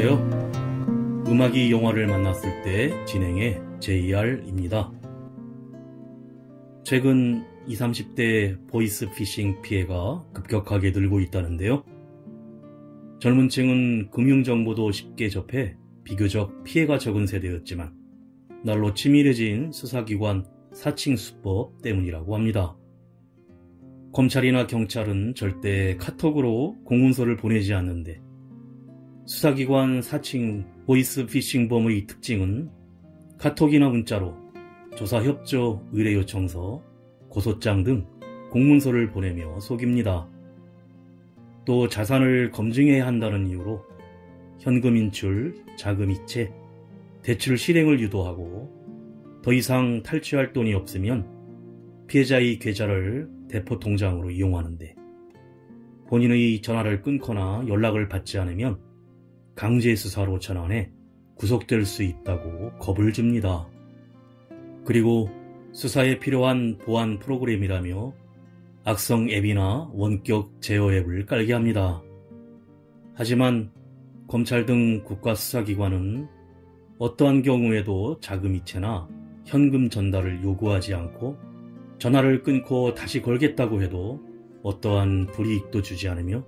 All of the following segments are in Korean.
안녕하세요. 음악이 영화를 만났을 때 진행의 JR입니다. 최근 20, 30대 보이스피싱 피해가 급격하게 늘고 있다는데요. 젊은 층은 금융정보도 쉽게 접해 비교적 피해가 적은 세대였지만 날로 치밀해진 수사기관 사칭 수법 때문이라고 합니다. 검찰이나 경찰은 절대 카톡으로 공문서를 보내지 않는데 수사기관 사칭 보이스피싱범의 특징은 카톡이나 문자로 조사협조 의뢰요청서, 고소장 등 공문서를 보내며 속입니다. 또 자산을 검증해야 한다는 이유로 현금 인출, 자금 이체, 대출 실행을 유도하고 더 이상 탈취할 돈이 없으면 피해자의 계좌를 대포 통장으로 이용하는데 본인의 전화를 끊거나 연락을 받지 않으면 강제 수사로 전환해 구속될 수 있다고 겁을 줍니다. 그리고 수사에 필요한 보안 프로그램이라며 악성 앱이나 원격 제어 앱을 깔게 합니다. 하지만 검찰 등 국가수사기관은 어떠한 경우에도 자금 이체나 현금 전달을 요구하지 않고 전화를 끊고 다시 걸겠다고 해도 어떠한 불이익도 주지 않으며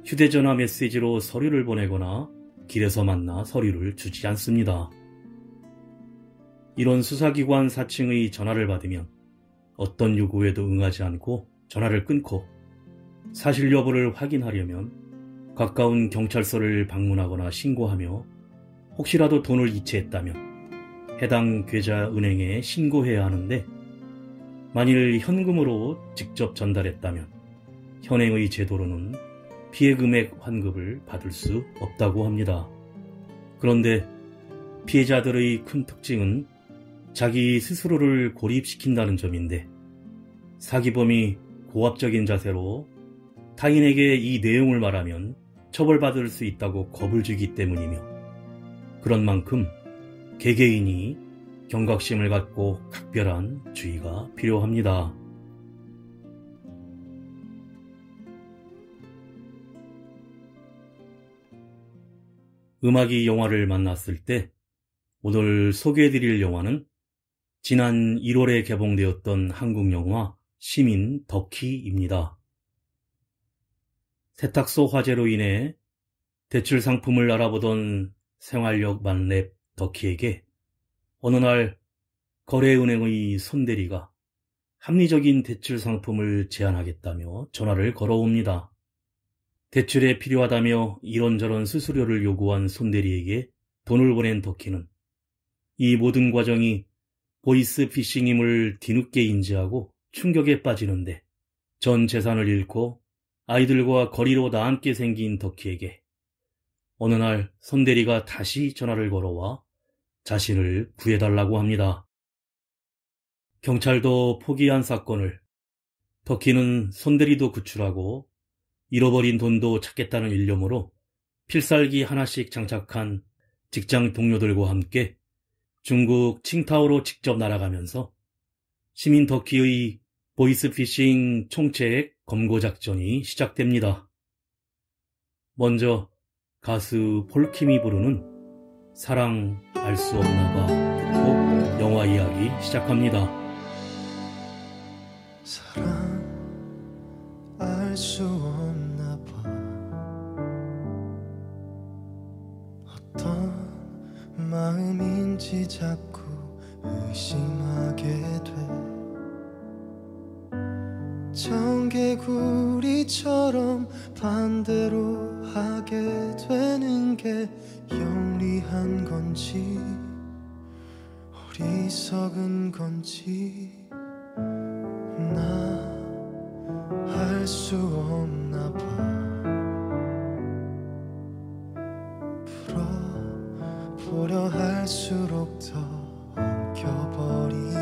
휴대전화 메시지로 서류를 보내거나 길에서 만나 서류를 주지 않습니다. 이런 수사기관 사칭의 전화를 받으면 어떤 요구에도 응하지 않고 전화를 끊고 사실 여부를 확인하려면 가까운 경찰서를 방문하거나 신고하며 혹시라도 돈을 이체했다면 해당 계좌 은행에 신고해야 하는데 만일 현금으로 직접 전달했다면 현행의 제도로는 피해 금액 환급을 받을 수 없다고 합니다. 그런데 피해자들의 큰 특징은 자기 스스로를 고립시킨다는 점인데 사기범이 고압적인 자세로 타인에게 이 내용을 말하면 처벌받을 수 있다고 겁을 주기 때문이며 그런 만큼 개개인이 경각심을 갖고 각별한 주의가 필요합니다. 음악이 영화를 만났을 때 오늘 소개해드릴 영화는 지난 1월에 개봉되었던 한국 영화 시민 덕희입니다. 세탁소 화재로 인해 대출 상품을 알아보던 생활력 만렙 덕희에게 어느 날 거래은행의 손대리가 합리적인 대출 상품을 제안하겠다며 전화를 걸어옵니다. 대출에 필요하다며 이런저런 수수료를 요구한 손대리에게 돈을 보낸 덕희는 이 모든 과정이 보이스피싱임을 뒤늦게 인지하고 충격에 빠지는데 전 재산을 잃고 아이들과 거리로 나앉게 생긴 덕희에게 어느 날 손대리가 다시 전화를 걸어와 자신을 구해달라고 합니다. 경찰도 포기한 사건을 덕희는 손대리도 구출하고 잃어버린 돈도 찾겠다는 일념으로 필살기 하나씩 장착한 직장 동료들과 함께 중국 칭타오로 직접 날아가면서 시민 덕희의 보이스피싱 총체액 검거 작전이 시작됩니다. 먼저 가수 폴킴이 부르는 사랑 알 수 없나 봐 듣고 영화 이야기 시작합니다. 사랑 알 수 없나 봐 어떤 마음인지 자꾸 의심하게 돼 청개구리처럼 반대로 하게 되는 게 영리한 건지 어리석은 건지 나 알 수 없나 봐 풀어보려 할수록 더 엉켜버리는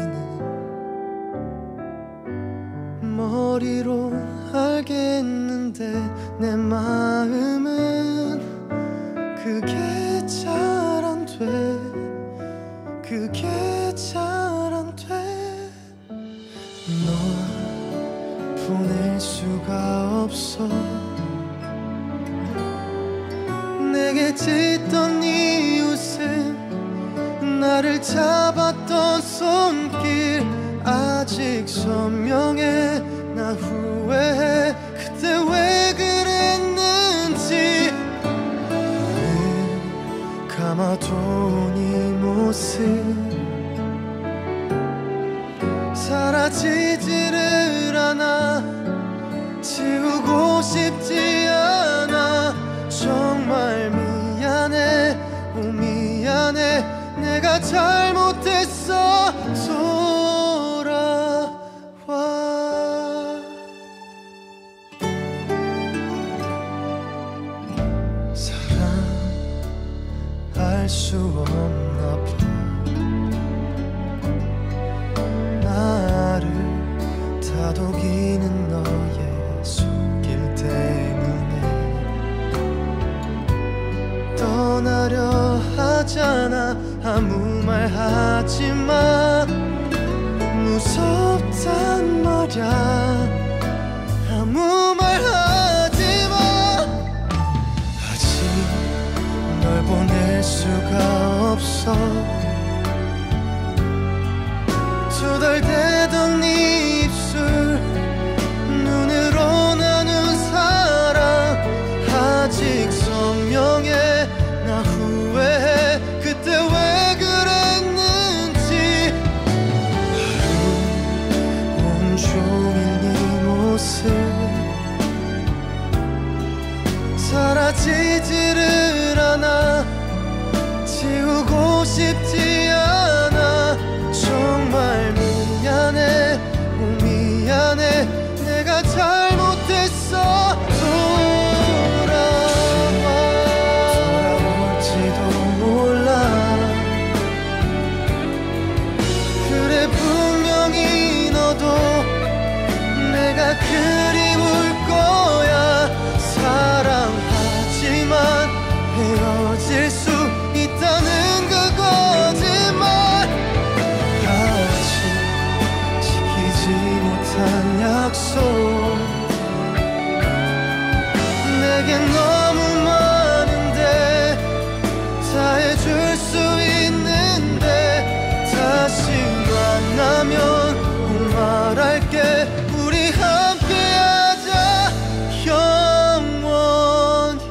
머리로 알겠는데 내 마음은 그게 잘 안 돼 그게 잘 안 돼 널 보낼 수가 없어 내 내게 짙던 이웃은 나를 잡았던 손길 아직 선명해. 나 후회해 그때 왜 그랬는지. 늘 감아둔 이 모습 사라지지를 않아. 지우고 싶지 않아. 정말 미안해. 미안해. 내가 잘못했어. 돌아와. 사랑할 수 없나 봐. 나를 다독이는 너의 손길 때문에 떠나려 하잖아. 아무 말 하지마. 무섭단 말야. 아무 말 하지마. 아직 널 보낼 수가 없어. 두 달 되던 네 입술 눈으로 나눈 사랑 아직 선명해. 나 후회해 그때 왜 그랬는지. 하루 온종일 네 모습 사라지지를 않아. 지우고 싶지 않아. 정말 미안해. 미안해. 내가 잘못했어. 돌아올지도 몰라. 그래 분명히 너도 내가 그리울 거야. 사랑하지만 헤어질 수 있다는 그 거짓말 아직 지키지 못한 약속. 내겐 너무 많은데 다 해줄 수 있는데 다시 만나면 꼭 말할게. 우리 함께하자 영원히.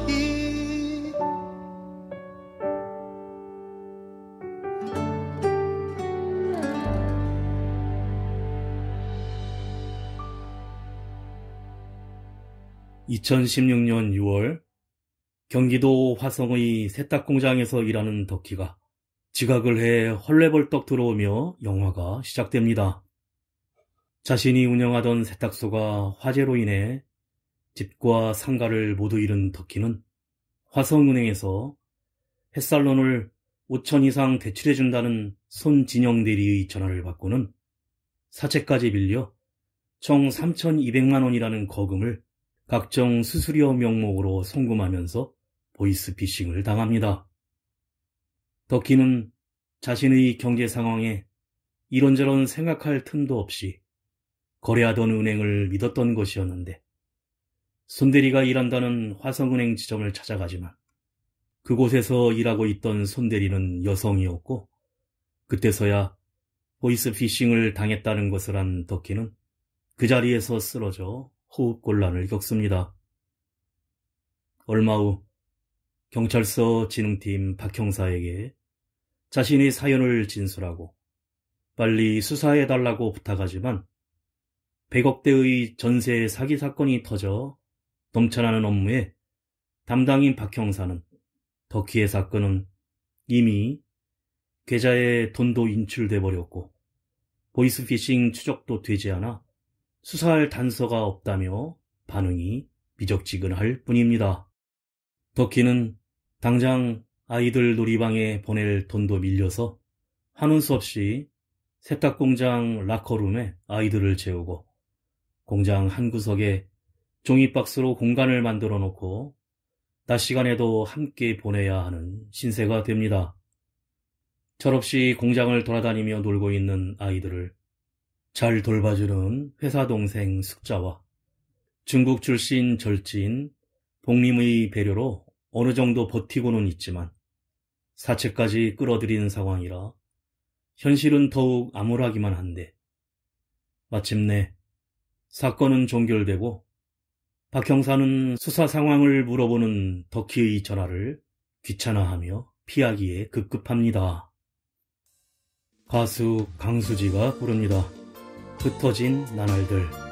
2016년 6월 경기도 화성의 세탁공장에서 일하는 덕희가 지각을 해 헐레벌떡 들어오며 영화가 시작됩니다. 자신이 운영하던 세탁소가 화재로 인해 집과 상가를 모두 잃은 덕희는 화성은행에서 햇살론을 5천 이상 대출해준다는 손진영 대리의 전화를 받고는 사채까지 빌려 총 3,200만 원이라는 거금을 각종 수수료 명목으로 송금하면서 보이스피싱을 당합니다. 덕희는 자신의 경제 상황에 이런저런 생각할 틈도 없이 거래하던 은행을 믿었던 것이었는데 손대리가 일한다는 화성은행 지점을 찾아가지만 그곳에서 일하고 있던 손대리는 여성이었고 그때서야 보이스피싱을 당했다는 것을 한 덕희는 그 자리에서 쓰러져 호흡곤란을 겪습니다. 얼마 후 경찰서 진흥팀 박 형사에게 자신의 사연을 진술하고 빨리 수사해달라고 부탁하지만 100억대의 전세 사기 사건이 터져 넘쳐나는 업무에 담당인 박 형사는 덕희의 사건은 이미 계좌에 돈도 인출돼 버렸고 보이스피싱 추적도 되지 않아 수사할 단서가 없다며 반응이 미적지근할 뿐입니다. 덕희는 당장 아이들 놀이방에 보낼 돈도 밀려서 하는 수 없이 세탁공장 라커룸에 아이들을 재우고 공장 한 구석에 종이박스로 공간을 만들어 놓고 낮 시간에도 함께 보내야 하는 신세가 됩니다. 철없이 공장을 돌아다니며 놀고 있는 아이들을 잘 돌봐주는 회사 동생 숙자와 중국 출신 절친 복림의 배려로 어느 정도 버티고는 있지만 사채까지 끌어들이는 상황이라 현실은 더욱 암울하기만 한데 마침내 사건은 종결되고 박 형사는 수사 상황을 물어보는 덕희의 전화를 귀찮아하며 피하기에 급급합니다. 가수 강수지가 부릅니다. 흩어진 나날들.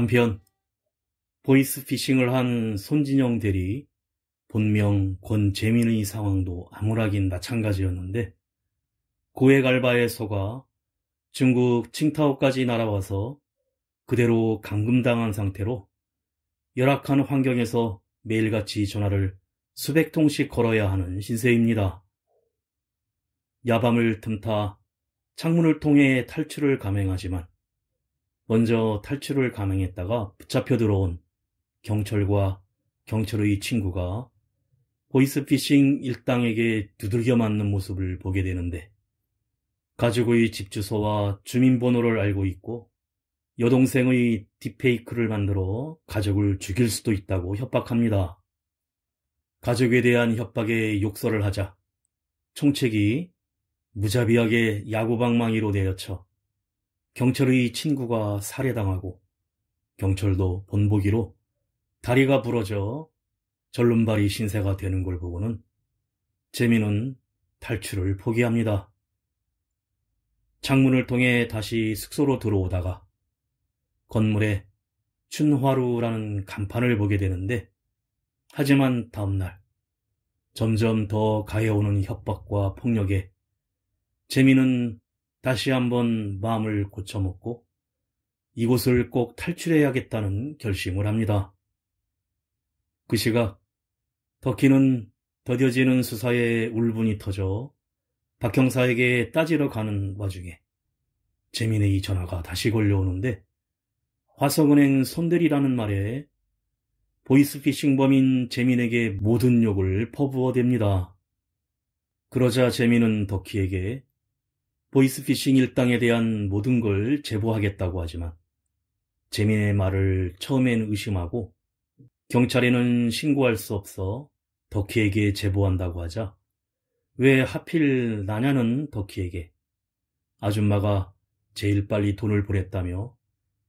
한편 보이스피싱을 한 손진영 대리, 본명 권재민의 상황도 암울하긴 마찬가지였는데 고액 알바에 속아 중국 칭타오까지 날아와서 그대로 감금당한 상태로 열악한 환경에서 매일같이 전화를 수백 통씩 걸어야 하는 신세입니다. 야밤을 틈타 창문을 통해 탈출을 감행하지만 먼저 탈출을 감행했다가 붙잡혀 들어온 경찰과 경찰의 친구가 보이스피싱 일당에게 두들겨 맞는 모습을 보게 되는데 가족의 집 주소와 주민번호를 알고 있고 여동생의 딥페이크를 만들어 가족을 죽일 수도 있다고 협박합니다. 가족에 대한 협박에 욕설을 하자 총책이 무자비하게 야구방망이로 내려쳐 경찰의 친구가 살해당하고 경찰도 본보기로 다리가 부러져 절름발이 신세가 되는 걸 보고는 재민은 탈출을 포기합니다. 창문을 통해 다시 숙소로 들어오다가 건물에 춘화루라는 간판을 보게 되는데, 하지만 다음날 점점 더 가해오는 협박과 폭력에 재민은 다시 한번 마음을 고쳐먹고 이곳을 꼭 탈출해야겠다는 결심을 합니다. 그 시각 덕희는 더뎌지는 수사에 울분이 터져 박 형사에게 따지러 가는 와중에 재민의 이 전화가 다시 걸려오는데, 화성은행 손대리라는 말에 보이스피싱범인 재민에게 모든 욕을 퍼부어댑니다. 그러자 재민은 덕희에게 보이스피싱 일당에 대한 모든 걸 제보하겠다고 하지만, 재민의 말을 처음엔 의심하고 경찰에는 신고할 수 없어 덕희에게 제보한다고 하자 왜 하필 나냐는 덕희에게 아줌마가 제일 빨리 돈을 보냈다며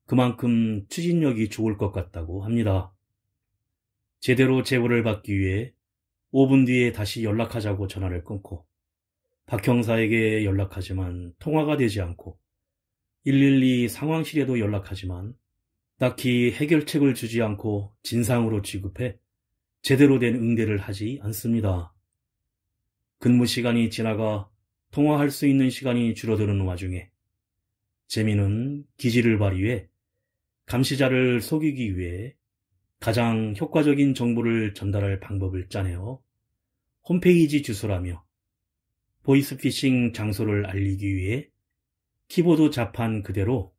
그만큼 추진력이 좋을 것 같다고 합니다. 제대로 제보를 받기 위해 5분 뒤에 다시 연락하자고 전화를 끊고 박 형사에게 연락하지만 통화가 되지 않고 112 상황실에도 연락하지만 딱히 해결책을 주지 않고 진상으로 취급해 제대로 된 응대를 하지 않습니다. 근무 시간이 지나가 통화할 수 있는 시간이 줄어드는 와중에 재민은 기지를 발휘해 감시자를 속이기 위해 가장 효과적인 정보를 전달할 방법을 짜내어 홈페이지 주소라며 보이스피싱 장소를 알리기 위해 키보드 자판 그대로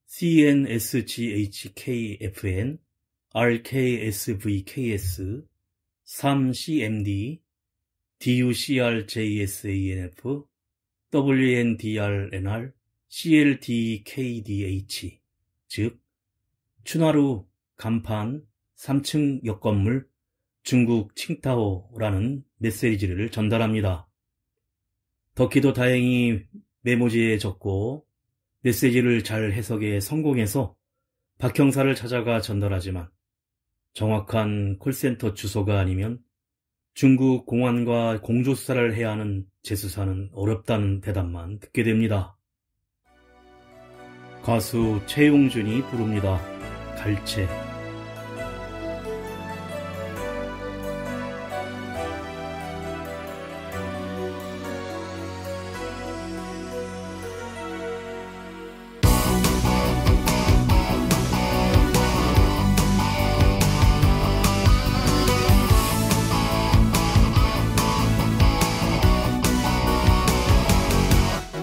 CNSGHKFN RKSVKS 3CMD DUCRJSANF WNDRNR CLDKDH, 즉 춘하루 간판 3층 옆건물 중국 칭타오라는 메시지를 전달합니다. 덕희도 다행히 메모지에 적고 메시지를 잘 해석에 성공해서 박 형사를 찾아가 전달하지만 정확한 콜센터 주소가 아니면 중국 공안과 공조수사를 해야 하는 재수사는 어렵다는 대답만 듣게 됩니다. 가수 최용준이 부릅니다. 갈채.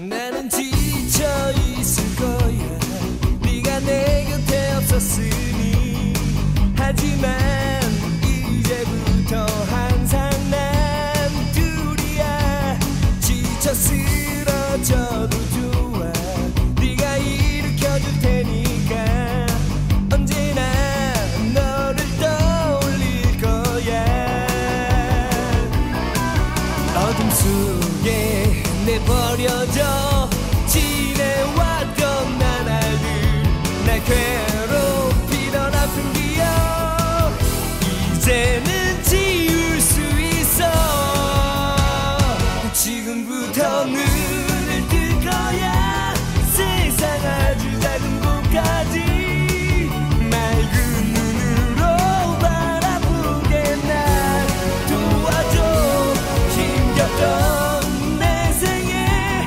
나는 지쳐 있을 거야 네가 내 곁에 없었으니. 하지만 이제부터 항상 난 둘이야. 지쳐 쓰러져도 좋아. 네가 일으켜줄 테니까 언제나 너를 떠올릴 거야. 어둠 속에 내버려져 지내왔던 나날들, 날 괴롭히던 아픈 기억 이제는 지울 수 있어. 지금부터 눈을 뜰 거야. 세상 아주 작은 곳까지 맑은 눈으로 바라보게 날 도와줘. 힘겹던 내 생에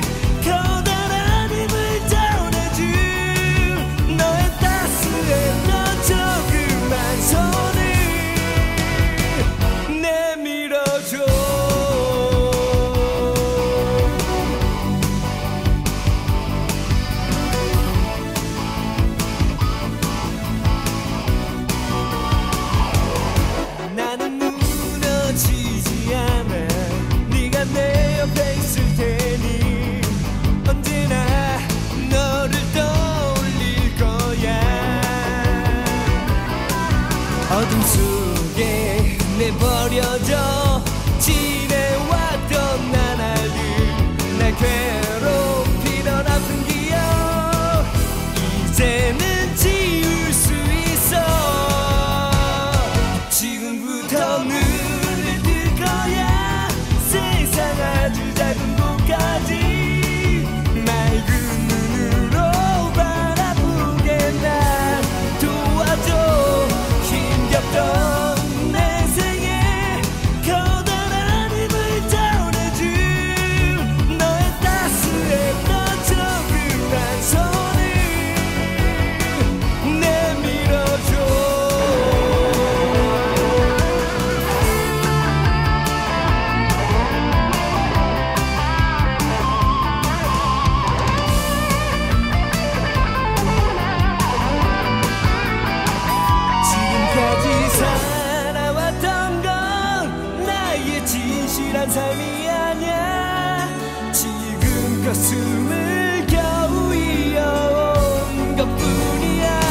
확실한 삶이 아냐. 지금껏 숨을 겨우 이어온 것뿐이야.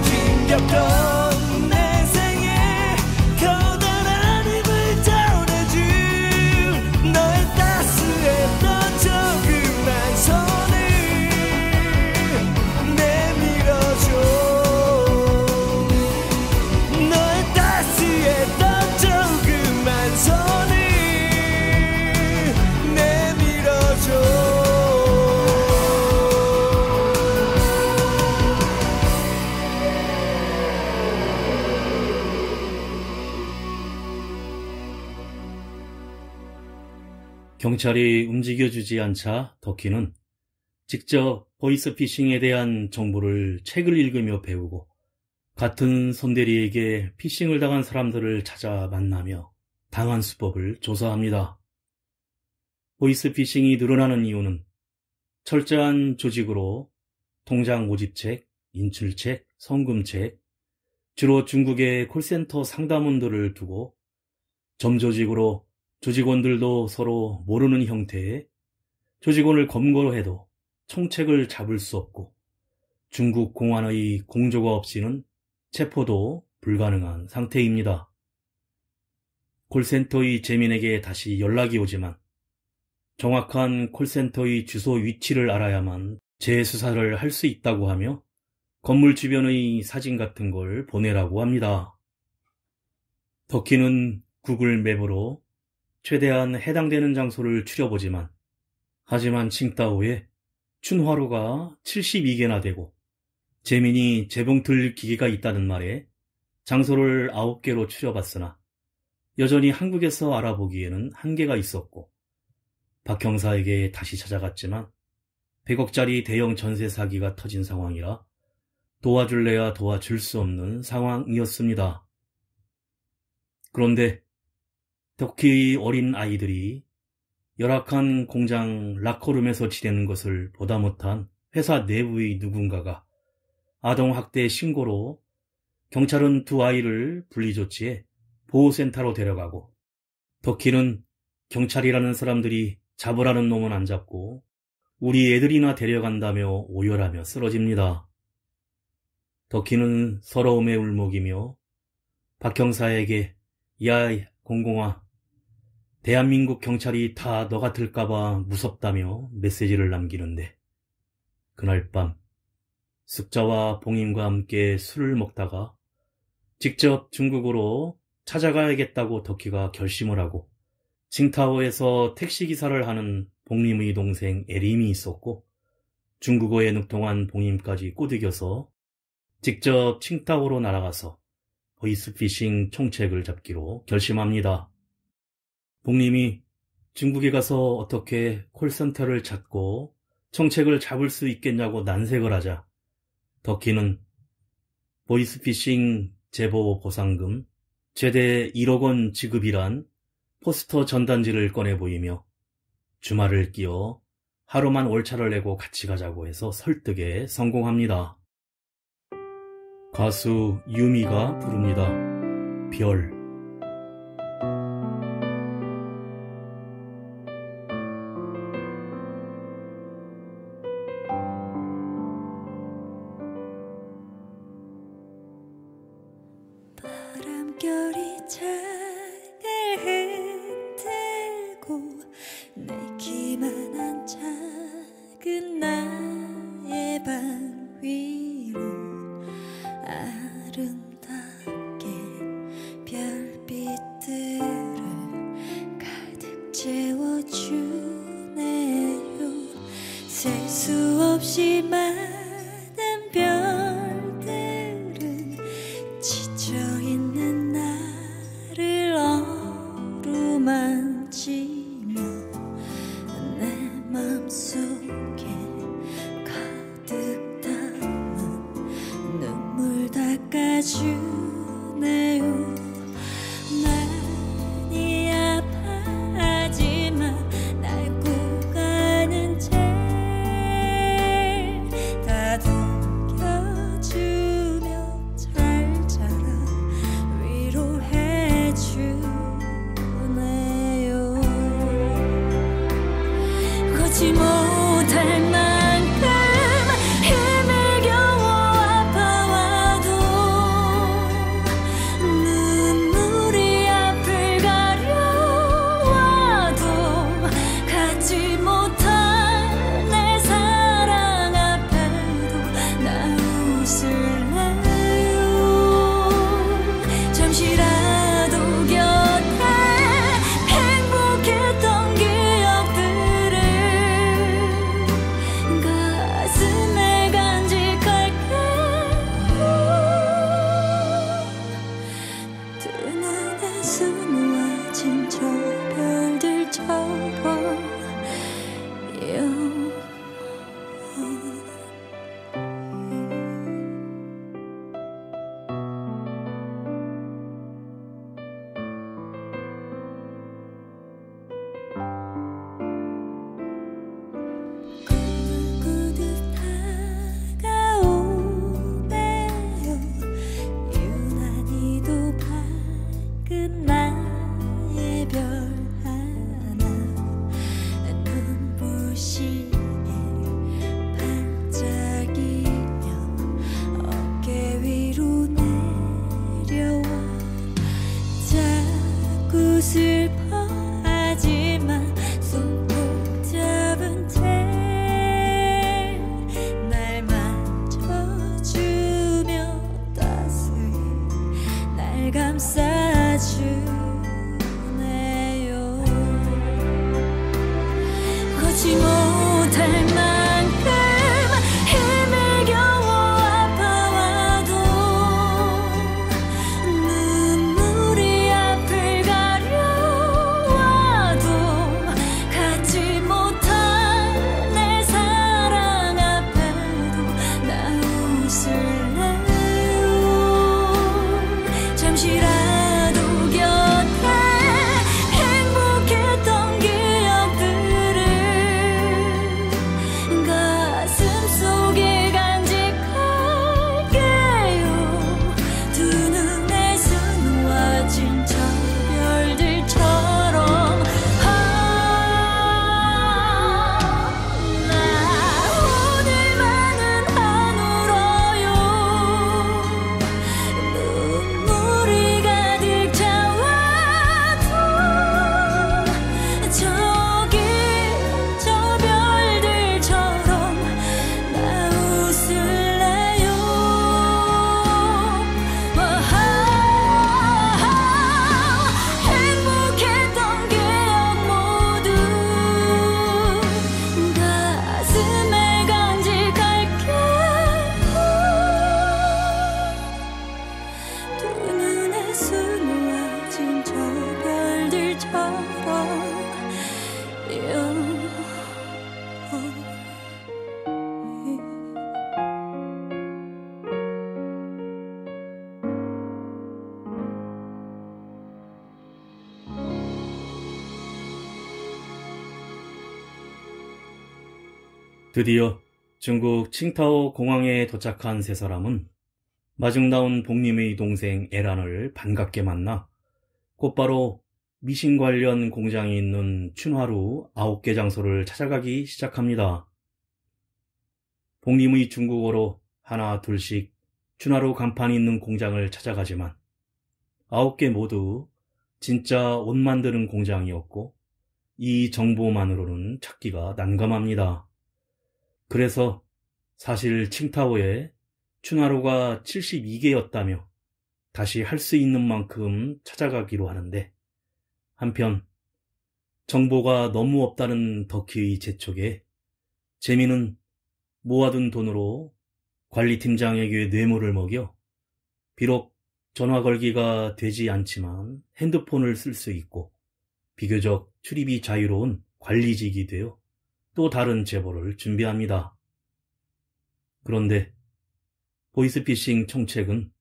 힘겹던 내 생에 커다란 힘을 전해줄 너의 따스했던 조그만 손을 내밀어줘. 너의 따스했던 조그만 손을 내밀어줘. 경찰이 움직여주지 않자 덕희는 직접 보이스피싱에 대한 정보를 책을 읽으며 배우고 같은 손대리에게 피싱을 당한 사람들을 찾아 만나며 당한 수법을 조사합니다. 보이스피싱이 늘어나는 이유는 철저한 조직으로 통장 모집책, 인출책, 성금책, 주로 중국의 콜센터 상담원들을 두고 점조직으로 조직원들도 서로 모르는 형태의 조직원을 검거로 해도 총책을 잡을 수 없고 중국 공안의 공조가 없이는 체포도 불가능한 상태입니다. 콜센터의 재민에게 다시 연락이 오지만 정확한 콜센터의 주소 위치를 알아야만 재수사를 할 수 있다고 하며 건물 주변의 사진 같은 걸 보내라고 합니다. 덕희는 구글 맵으로 최대한 해당되는 장소를 추려보지만 하지만 칭따오에 춘화로가 72개나 되고 재민이 재봉틀 기계가 있다는 말에 장소를 9개로 추려봤으나 여전히 한국에서 알아보기에는 한계가 있었고 박 형사에게 다시 찾아갔지만 100억짜리 대형 전세 사기가 터진 상황이라 도와줄래야 도와줄 수 없는 상황이었습니다. 그런데 덕희의 어린 아이들이 열악한 공장 라커룸에서 지내는 것을 보다 못한 회사 내부의 누군가가 아동학대 신고로 경찰은 두 아이를 분리조치해 보호센터로 데려가고 덕희는 경찰이라는 사람들이 잡으라는 놈은 안 잡고 우리 애들이나 데려간다며 오열하며 쓰러집니다. 덕희는 서러움에 울먹이며 박 형사에게 야 공공아 대한민국 경찰이 다 너 같을까봐 무섭다며 메시지를 남기는데 그날 밤 숙자와 봉임과 함께 술을 먹다가 직접 중국으로 찾아가야겠다고 덕희가 결심을 하고 칭타오에서 택시기사를 하는 봉림의 동생 에림이 있었고 중국어에 능통한 봉임까지 꼬드겨서 직접 칭타오로 날아가서 보이스피싱 총책을 잡기로 결심합니다. 봉림이 중국에 가서 어떻게 콜센터를 찾고 총책을 잡을 수 있겠냐고 난색을 하자 덕희는 보이스피싱 제보 보상금 최대 1억 원 지급이란 포스터 전단지를 꺼내 보이며 주말을 끼워 하루만 월차를 내고 같이 가자고 해서 설득에 성공합니다. 가수 유미가 부릅니다. 별. 바람결이 창을 흔들고 낡기만한 작은 나의 방 위로 아름답게 별빛들을 가득 채워주네요. 셀 수 없이 많은 별들은 지쳐있는 나를 어루만지며 내 맘속에 가득 담은 눈물 닦아주네요. 많이 아파하지만 날 구가는 채 다독여주며 잘 자라 위로해주네요. 걷지 못할 만큼 힘을 겨워 아파와도 눈물이 앞을 가려와도 갖지 못할 내 사랑 앞에도 나 웃을래요. 잠시라도 곁에 행복했던 기억들을 가슴에 간직할게요. 두 눈에 수놓아진 저 별들처럼 꿈을 꾸듯 다가오네요. 유난히도 밝은 나의 별 하나 눈부시게 반짝이며 어깨 위로 내려와 자꾸 슬퍼하지만 손 꼭 잡은 채 날 만져주며 따스히 날 감싸주네요. 걷지 못할 만큼 힘을 겨워 아파와도 눈물이 앞을 가려와도 갖지 못할 내 사랑 앞에도 나 웃을래요. 잠시라도 곁에 행복했던 기억들을 가슴 속에 간직할게요. 두 눈에 수놓아진 저 별들처럼 나 오늘만은 안 울어요. 눈물이 가득 차와도 저기 저 별들처럼 나 웃을래요. 행복했던 기억 모두 가슴에 간직할게요. 두 눈에 수놓아진 저 별들처럼 드디어 중국 칭타오 공항에 도착한 세 사람은 마중나온 복림의 동생 에란을 반갑게 만나 곧바로 미신 관련 공장이 있는 춘화루 9개 장소를 찾아가기 시작합니다. 복림의 중국어로 하나 둘씩 춘화루 간판이 있는 공장을 찾아가지만 9개 모두 진짜 옷 만드는 공장이었고 이 정보만으로는 찾기가 난감합니다. 그래서 사실 칭타오에 춘화루가 72개였다며 다시 할 수 있는 만큼 찾아가기로 하는데, 한편 정보가 너무 없다는 덕희의 재촉에 재민은 모아둔 돈으로 관리팀장에게 뇌물을 먹여 비록 전화 걸기가 되지 않지만 핸드폰을 쓸 수 있고 비교적 출입이 자유로운 관리직이 되어 또 다른 제보를 준비합니다. 그런데 보이스피싱 총책은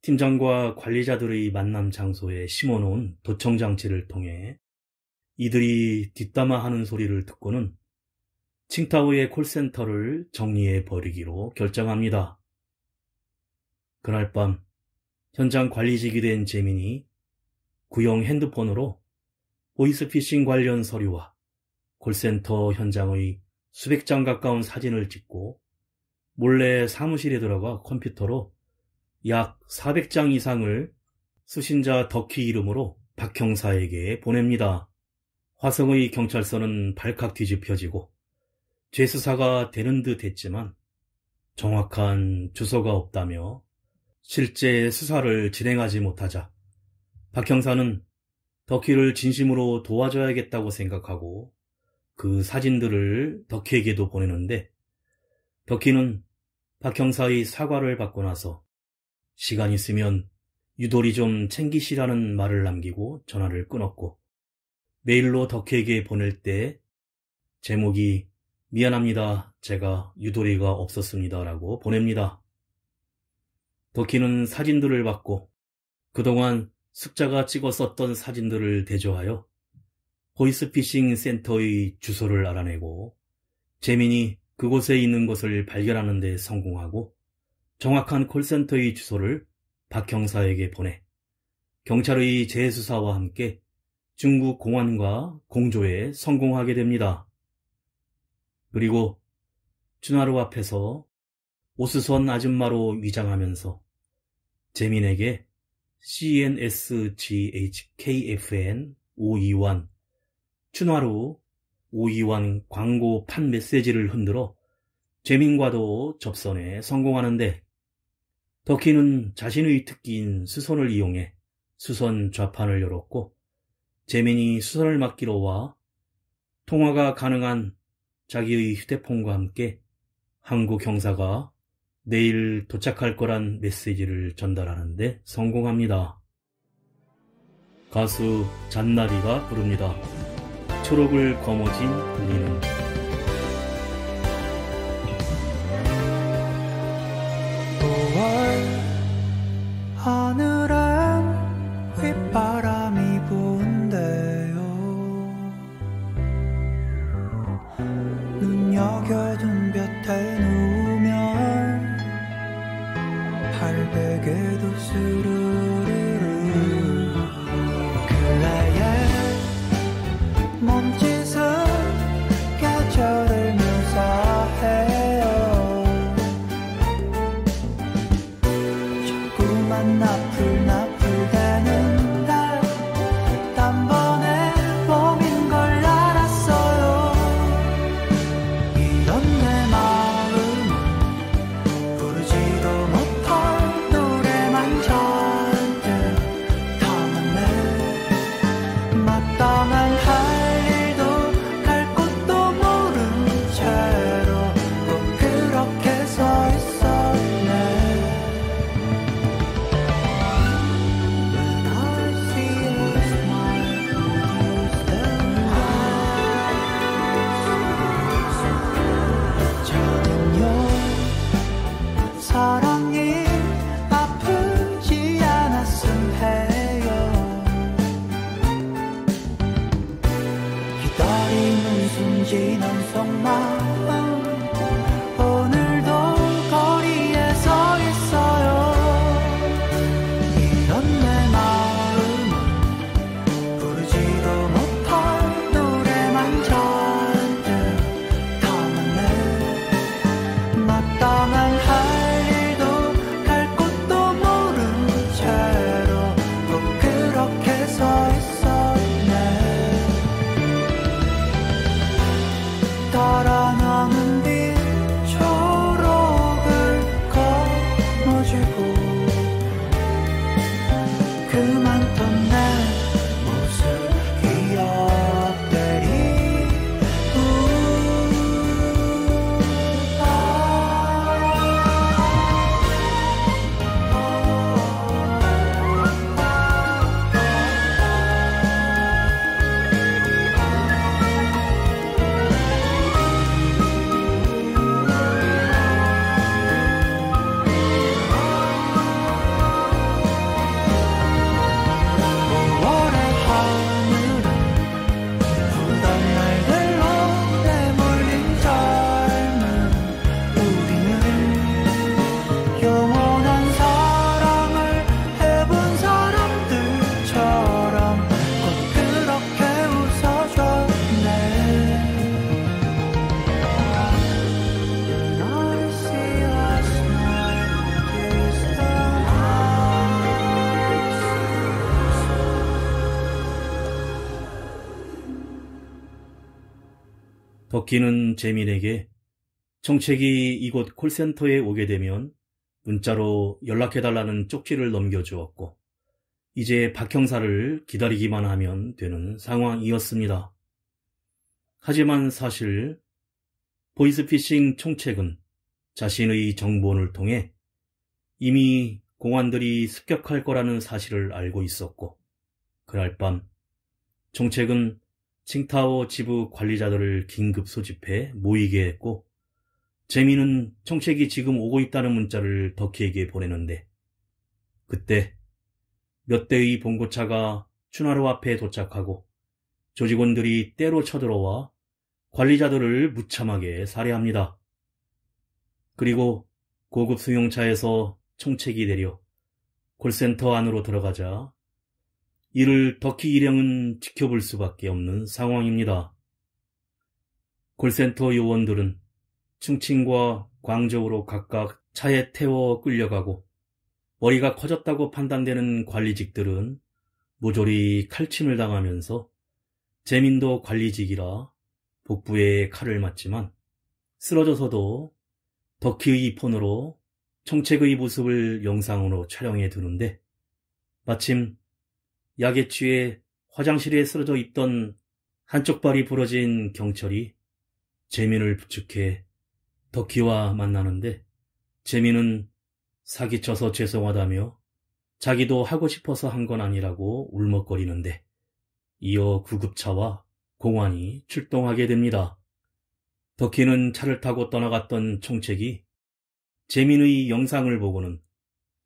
팀장과 관리자들의 만남 장소에 심어놓은 도청장치를 통해 이들이 뒷담화하는 소리를 듣고는 칭타오의 콜센터를 정리해 버리기로 결정합니다. 그날 밤 현장 관리직이 된 재민이 구형 핸드폰으로 보이스피싱 관련 서류와 콜센터 현장의 수백 장 가까운 사진을 찍고 몰래 사무실에 들어가 컴퓨터로 약 400장 이상을 수신자 덕희 이름으로 박 형사에게 보냅니다. 화성의 경찰서는 발칵 뒤집혀지고 재수사가 되는 듯 했지만 정확한 주소가 없다며 실제 수사를 진행하지 못하자 박 형사는 덕희를 진심으로 도와줘야겠다고 생각하고 그 사진들을 덕희에게도 보내는데 덕희는 박 형사의 사과를 받고 나서 시간 있으면 유돌이 좀 챙기시라는 말을 남기고 전화를 끊었고 메일로 덕희에게 보낼 때 제목이 미안합니다. 제가 유돌이가 없었습니다. 라고 보냅니다. 덕희는 사진들을 받고 그동안 숙자가 찍었었던 사진들을 대조하여 보이스피싱 센터의 주소를 알아내고 재민이 그곳에 있는 것을 발견하는 데 성공하고 정확한 콜센터의 주소를 박 형사에게 보내 경찰의 재수사와 함께 중국 공안과 공조에 성공하게 됩니다. 그리고 준하루 앞에서 오수선 아줌마로 위장하면서 재민에게 CNSGHKFN 521 춘하루 521 광고 판 메시지를 흔들어 재민과도 접선에 성공하는데 덕희는 자신의 특기인 수선을 이용해 수선 좌판을 열었고 재민이 수선을 맡기러 와 통화가 가능한 자기의 휴대폰과 함께 한국 형사가 내일 도착할 거란 메시지를 전달하는데 성공합니다. 가수 잔나비가 부릅니다. 초록을 거머쥔 우리는. 하늘엔 휘바람이 부는데요. 눈여겨둔 볕에 누우면 발베개도 스르르르 근래에 몸짓은 계절을 묘사해요. 자꾸만 나풀나풀대는 날 단번에 봄인 걸 알았어요. 이런 내 마음은 부르지도 못할 노래만 잔뜩 담았네. 마땅한 할 일도 갈 곳도 모른 채로 꼭 그렇게 서 있었네. When I see you smile, you still rise. 저는요 사랑이 아프지 않았음 해요. 기다리는 숨지는 속마음 오늘도 거리에 서 있어요. 이런 내 마음은 부르지도 못할 노래만 잔뜩 담았네. 마땅한 할 일도 갈 곳도 모른 채로 꼭 그렇게 서 있었네. 따라 덕희는 재민에게 청책이 이곳 콜센터에 오게 되면 문자로 연락해달라는 쪽지를 넘겨주었고 이제 박 형사를 기다리기만 하면 되는 상황이었습니다. 하지만 사실 보이스피싱 총책은 자신의 정보원을 통해 이미 공안들이 습격할 거라는 사실을 알고 있었고 그날 밤 총책은 칭타오 지부 관리자들을 긴급 소집해 모이게 했고 재민은 총책이 지금 오고 있다는 문자를 덕희에게 보내는데 그때 몇 대의 봉고차가 춘하로 앞에 도착하고 조직원들이 때로 쳐들어와 관리자들을 무참하게 살해합니다. 그리고 고급 승용차에서 총책이 내려 콜센터 안으로 들어가자 이를 덕희 일행은 지켜볼 수밖에 없는 상황입니다. 콜센터 요원들은 충칭과 광저우로 각각 차에 태워 끌려가고 머리가 커졌다고 판단되는 관리직들은 모조리 칼침을 당하면서 재민도 관리직이라 복부에 칼을 맞지만 쓰러져서도 덕희의 폰으로 총책의 모습을 영상으로 촬영해 두는데 마침 약에 취해 화장실에 쓰러져 있던 한쪽 발이 부러진 경찰이 재민을 부축해 덕희와 만나는데 재민은 사기쳐서 죄송하다며 자기도 하고 싶어서 한 건 아니라고 울먹거리는데 이어 구급차와 공안이 출동하게 됩니다. 덕희는 차를 타고 떠나갔던 총책이 재민의 영상을 보고는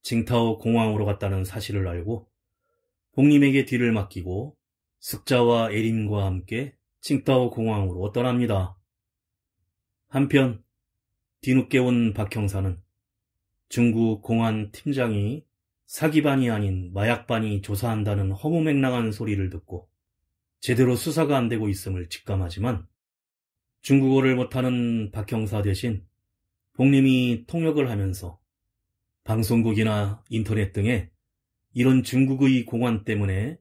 칭타오 공항으로 갔다는 사실을 알고 복림에게 뒤를 맡기고 숙자와 에린과 함께 칭타오 공항으로 떠납니다. 한편 뒤늦게 온 박 형사는 중국 공안 팀장이 사기반이 아닌 마약반이 조사한다는 허무맹랑한 소리를 듣고 제대로 수사가 안 되고 있음을 직감하지만 중국어를 못하는 박 형사 대신 복림이 통역을 하면서 방송국이나 인터넷 등에 이런 중국의 공안 때문에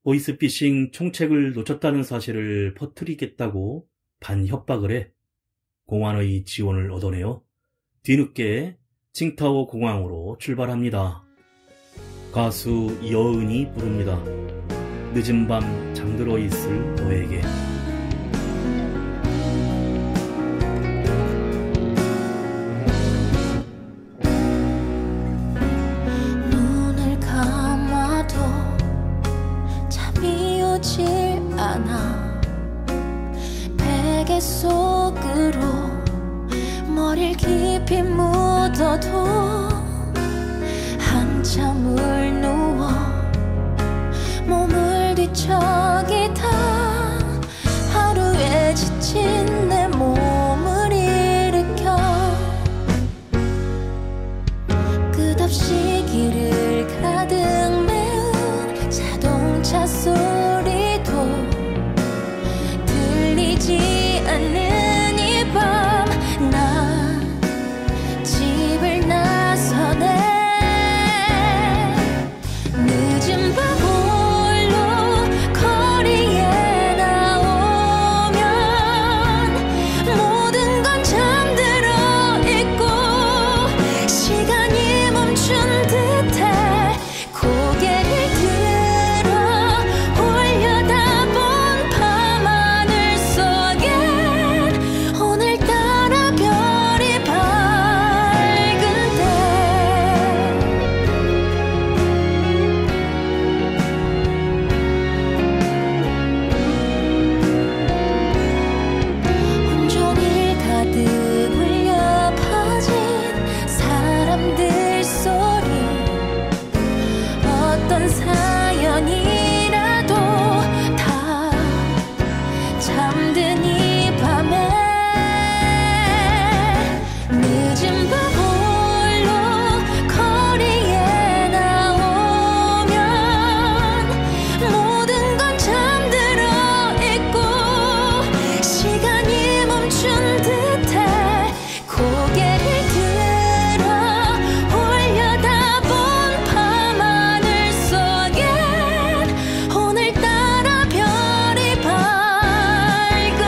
보이스피싱 총책을 놓쳤다는 사실을 퍼뜨리겠다고 반협박을 해 공안의 지원을 얻어내어 뒤늦게 칭타오 공항으로 출발합니다. 가수 여은이 부릅니다. 늦은 밤 잠들어 있을 너에게. 눈을 감아도 잠이 오질 않아. 베개 속으로 머리를 깊이 묻어도 한참을 누워 몸을 뒤척이다 하루에 지친 내 몸을 일으켜 끝없이 길을 가득 메운 자동차 소리도 들리지 않는 이 밤 난 집을 나서네. 늦은 밤 홀로 거리에 나오면 모든 건 잠들어 있고 시간이 멈춘 듯해 고개를 들어 올려다본 밤하늘 속엔 오늘따라 별이 밝은데 온종일 가득 울려 퍼진 사람들 소리 어떤 사연이라도 다 잠든 이 밤에 늦은 밤 홀로 거리에 나오면 모든 건 잠들어 있고 시간이 멈춘 듯해 고개를 들어 올려다본 밤하늘 속엔 오늘따라 별이 밝은데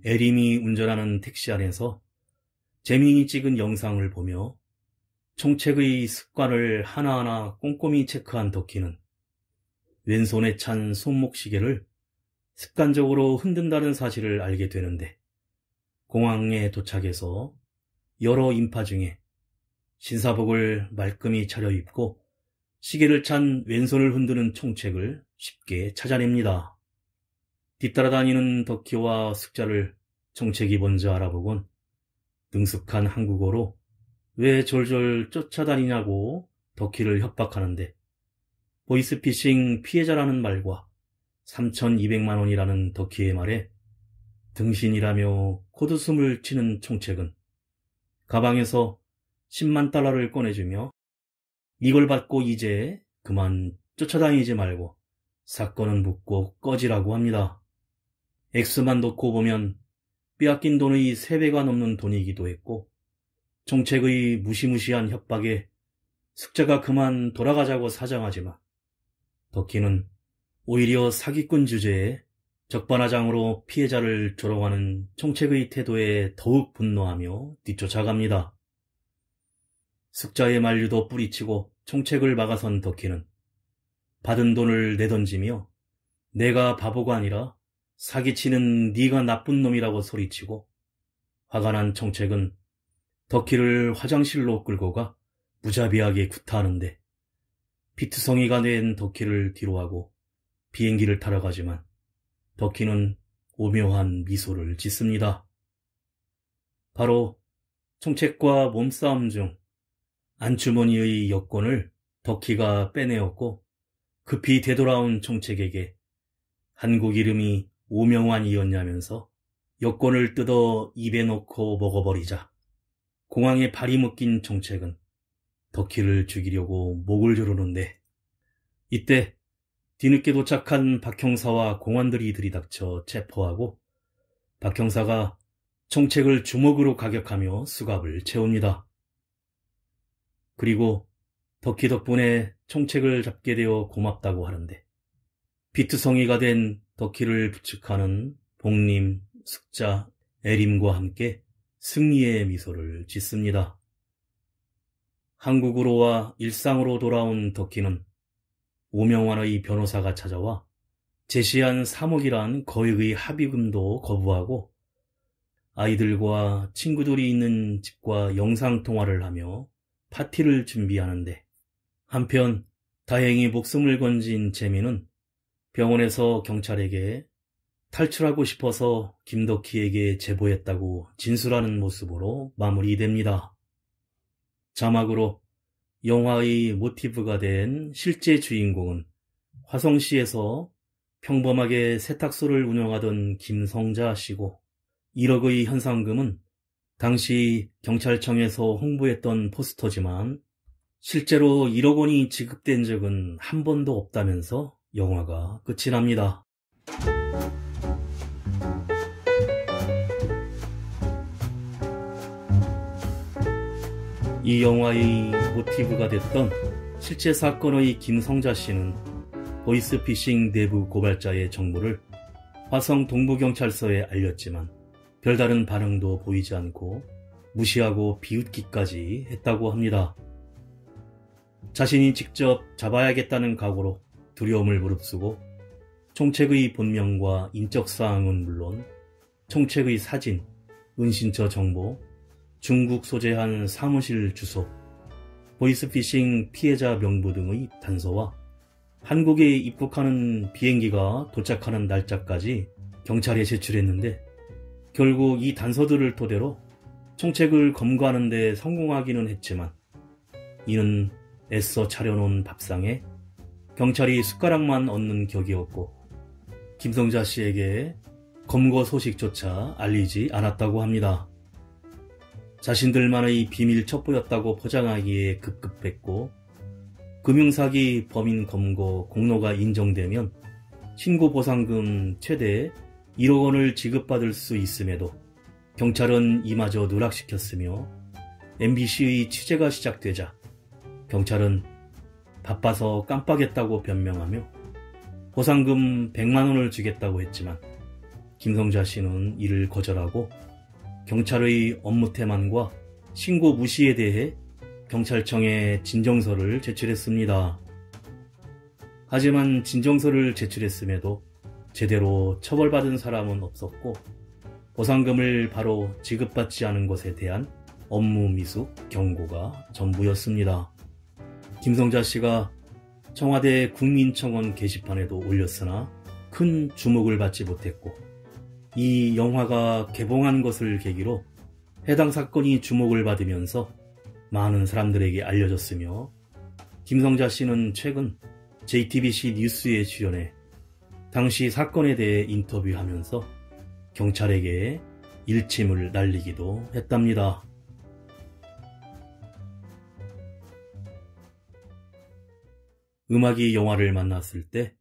에림이 운전하는 택시 안에서 재민이 찍은 영상을 보며 총책의 습관을 하나하나 꼼꼼히 체크한 덕희는 왼손에 찬 손목시계를 습관적으로 흔든다는 사실을 알게 되는데, 공항에 도착해서 여러 인파 중에 신사복을 말끔히 차려입고 시계를 찬 왼손을 흔드는 총책을 쉽게 찾아냅니다. 뒤따라다니는 덕희와 숙자를 총책이 먼저 알아보곤 능숙한 한국어로 왜 졸졸 쫓아다니냐고 덕희를 협박하는데, 보이스피싱 피해자라는 말과 3,200만 원이라는 덕희의 말에 등신이라며 코드숨을 치는 총책은 가방에서 10만 달러를 꺼내주며 이걸 받고 이제 그만 쫓아다니지 말고 사건은 묻고 꺼지라고 합니다. 액수만 놓고 보면 빼앗긴 돈의 3배가 넘는 돈이기도 했고, 총책의 무시무시한 협박에 숙자가 그만 돌아가자고 사정하지만 덕희는 오히려 사기꾼 주제에 적반하장으로 피해자를 조롱하는 총책의 태도에 더욱 분노하며 뒤쫓아갑니다. 숙자의 만류도 뿌리치고 총책을 막아선 덕희는 받은 돈을 내던지며 내가 바보가 아니라 사기치는 네가 나쁜 놈이라고 소리치고, 화가 난 총책은 덕희를 화장실로 끌고 가 무자비하게 구타하는데, 피투성이가 낸 덕희를 뒤로하고 비행기를 타러 가지만 덕희는 오묘한 미소를 짓습니다. 바로 총책과 몸싸움 중 안주머니의 여권을 덕희가 빼내었고, 급히 되돌아온 총책에게 한국 이름이 오명환이었냐면서 여권을 뜯어 입에 넣고 먹어버리자 공항에 발이 묶인 총책은 덕희를 죽이려고 목을 조르는데, 이때 뒤늦게 도착한 박 형사와 공안들이 들이닥쳐 체포하고 박 형사가 총책을 주먹으로 가격하며 수갑을 채웁니다. 그리고 덕희 덕분에 총책을 잡게 되어 고맙다고 하는데, 피투성이가 된 덕희를 부축하는 복림, 숙자, 에림과 함께 승리의 미소를 짓습니다. 한국으로와 일상으로 돌아온 덕희는 오명환의 변호사가 찾아와 제시한 3억이란 거액의 합의금도 거부하고 아이들과 친구들이 있는 집과 영상통화를 하며 파티를 준비하는데, 한편 다행히 목숨을 건진 재민은 병원에서 경찰에게 탈출하고 싶어서 김덕희에게 제보했다고 진술하는 모습으로 마무리됩니다. 자막으로 영화의 모티브가 된 실제 주인공은 화성시에서 평범하게 세탁소를 운영하던 김성자 씨고, 1억의 현상금은 당시 경찰청에서 홍보했던 포스터지만 실제로 1억 원이 지급된 적은 한 번도 없다면서 영화가 끝이 납니다. 이 영화의 모티브가 됐던 실제 사건의 김성자 씨는 보이스피싱 내부 고발자의 정보를 화성 동부경찰서에 알렸지만 별다른 반응도 보이지 않고 무시하고 비웃기까지 했다고 합니다. 자신이 직접 잡아야겠다는 각오로 두려움을 무릅쓰고 총책의 본명과 인적사항은 물론 총책의 사진, 은신처 정보, 중국 소재한 사무실 주소, 보이스피싱 피해자 명부 등의 단서와 한국에 입국하는 비행기가 도착하는 날짜까지 경찰에 제출했는데, 결국 이 단서들을 토대로 총책을 검거하는 데 성공하기는 했지만 이는 애써 차려놓은 밥상에 경찰이 숟가락만 얹는 격이었고 김성자 씨에게 검거 소식조차 알리지 않았다고 합니다. 자신들만의 비밀 첩보였다고 포장하기에 급급했고, 금융사기 범인 검거 공로가 인정되면 신고보상금 최대 1억 원을 지급받을 수 있음에도 경찰은 이마저 누락시켰으며, MBC의 취재가 시작되자 경찰은 바빠서 깜빡했다고 변명하며 보상금 100만 원을 주겠다고 했지만 김성자 씨는 이를 거절하고 경찰의 업무 태만과 신고 무시에 대해 경찰청에 진정서를 제출했습니다. 하지만 진정서를 제출했음에도 제대로 처벌받은 사람은 없었고 보상금을 바로 지급받지 않은 것에 대한 업무 미숙 경고가 전부였습니다. 김성자 씨가 청와대 국민청원 게시판에도 올렸으나 큰 주목을 받지 못했고 이 영화가 개봉한 것을 계기로 해당 사건이 주목을 받으면서 많은 사람들에게 알려졌으며 김성자 씨는 최근 JTBC 뉴스에 출연해 당시 사건에 대해 인터뷰하면서 경찰에게 일침을 날리기도 했답니다. 음악이 영화를 만났을 때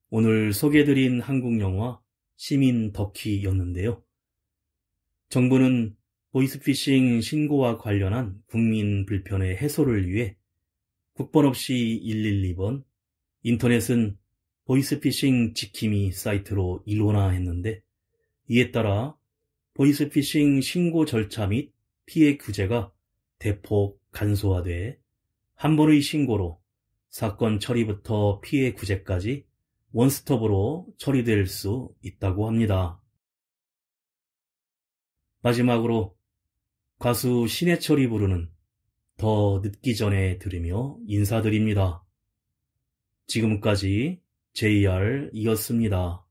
오늘 소개해드린 한국 영화 시민 덕희였는데요. 정부는 보이스피싱 신고와 관련한 국민 불편의 해소를 위해 국번 없이 112번, 인터넷은 보이스피싱 지킴이 사이트로 일원화했는데 이에 따라 보이스피싱 신고 절차 및 피해 규제가 대폭 간소화돼 한 번의 신고로 사건 처리부터 피해 구제까지 원스톱으로 처리될 수 있다고 합니다. 마지막으로 가수 신해철이 부르는 더 늦기 전에 들으며 인사드립니다. 지금까지 JR이었습니다.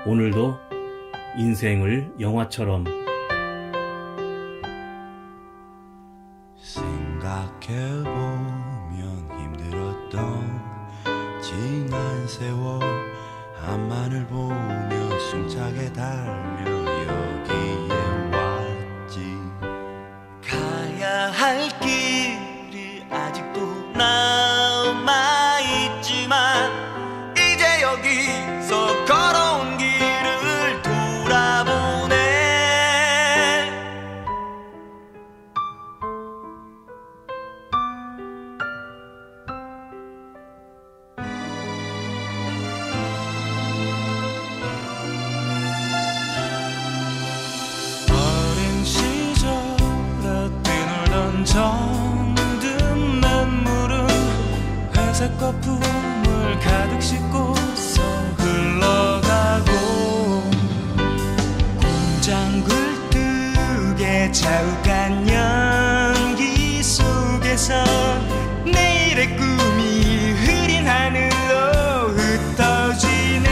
오늘도 인생을 영화처럼 생각해보면 힘들었던 지난 세월 앞만을 보며 숨차게 달며 여기에 왔지. 가야 할 길이 아직도 남아있지만 이제 여기서 걸어온 길을 돌아보네. 어린 시절에 뛰놀던 정든 냇물은 회색 거품을 가득 싣고서 흘러가고 공장 굴뚝에 자욱한 연기 속에서 내일의 꿈이 흐린 하늘로 흩어지네.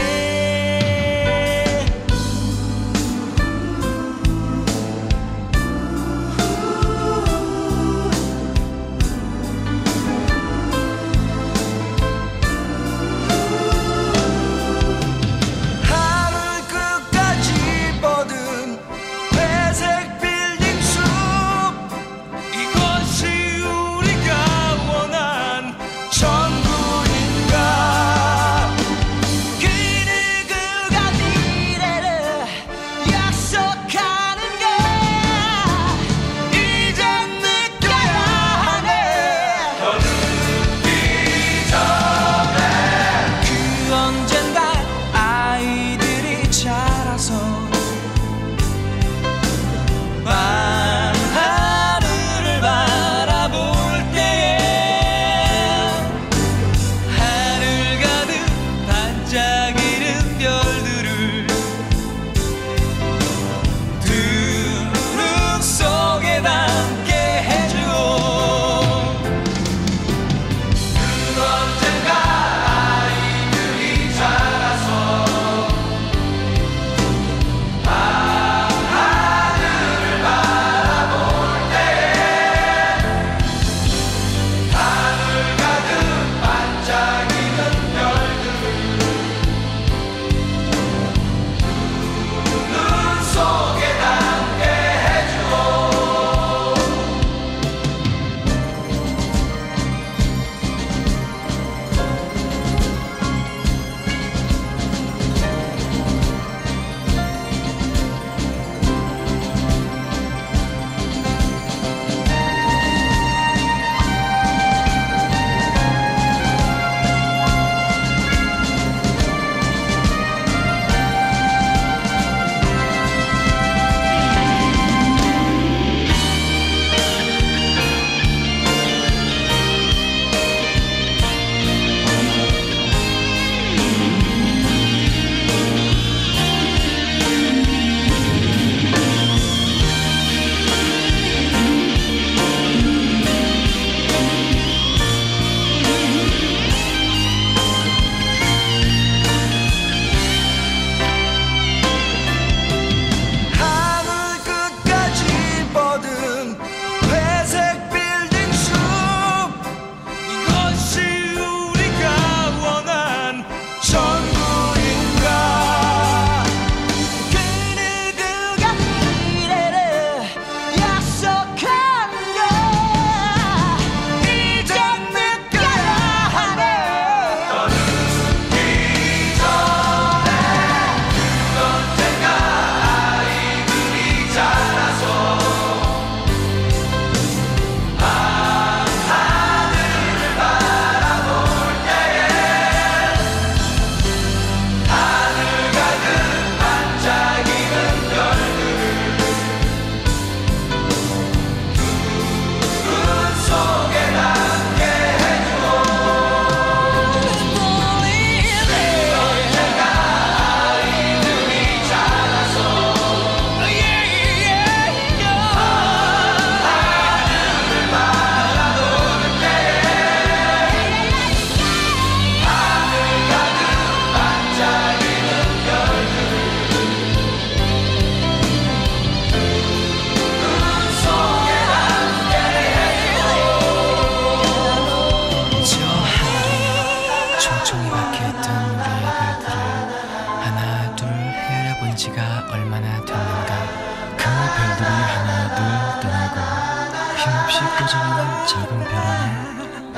하늘 끝까지 뻗은 회색 빌딩 숲, 이것이 우리가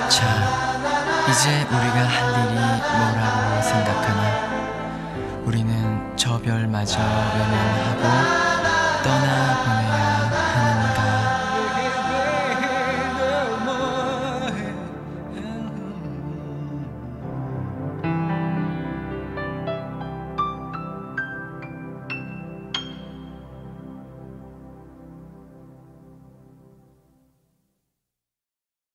자, 이제 우리가 할 일이 뭐라고 생각하나? 우리는 저 별마저 외면하고 떠나보내야